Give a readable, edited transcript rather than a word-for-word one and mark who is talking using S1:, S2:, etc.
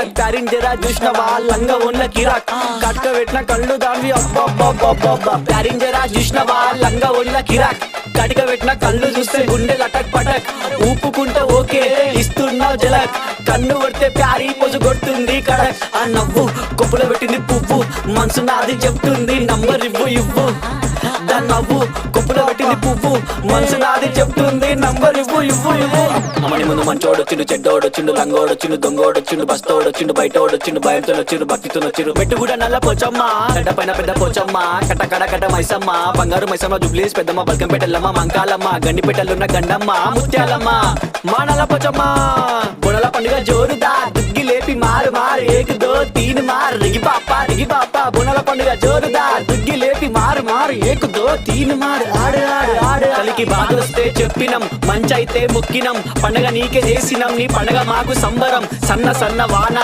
S1: Cuttack pairing జరా చూసినవా లంగా ఉన్న కిరాక్ కట్క పెట్టిన కళ్ళు దాన్ని అబ్బా ప్యారింగ్ జరా చూసినవా లంగా ఉన్న కిరాక్ కటిక పెట్టిన కళ్ళు చూస్తే గుండె లటక్ పటక్ ఊపుకుంటే ఓకే ఇస్తున్నావు జలక్ కన్ను కొడితే ప్యారీ పొజు కొడుతుంది కడక్ ఆ నవ్వు కొప్పులో పెట్టింది పువ్వు మనసు నాది చెప్తుంది నంబర్ ఇవ్వు దాని నవ్వు కొప్పులో పెట్టింది పువ్వు మనసు నాది చెప్తుంది నంబర్ ఇవ్వు అమ్మని ముందు మంచోడొచ్చిండు చెడ్డోడొచ్చిండు లంగోడొచ్చిండు దొంగోడొచ్చిండు బస్తోడొచ్చిండు బయటోడొచ్చిండు భయంతో వచ్చిండు భక్తితో వచ్చిండు మెట్టు కూడా నల్ల పోచమ్మ గడ్డ పైన పెద్ద పోచమ్మ కట్ట మైసమ్మ బంగారు మైసమ్మ జుబ్లీస్ పెద్దమ్మ బల్కంపేటల్లమ్మ మంకాలమ్మ గండిపేటలున్న గండమ్మ ముత్యాలమ్మ మా నల్ల పోచమ్మ బుడల పండుగ జోరుదా దుగ్గి లేపి మారు ఏక్ దో తీన్ మార్ రిగి పాప బుడల పండుగ జోరుదా దుగ్గి లేపి మారు ఏక్ దో తీన్ మార్ ఆడు కలికి బాధొస్తే చెప్పినం మంచైతే మొక్కినం పండగ నీకే చేసినం నీ పండగ మాకు సంబరం సన్న వాన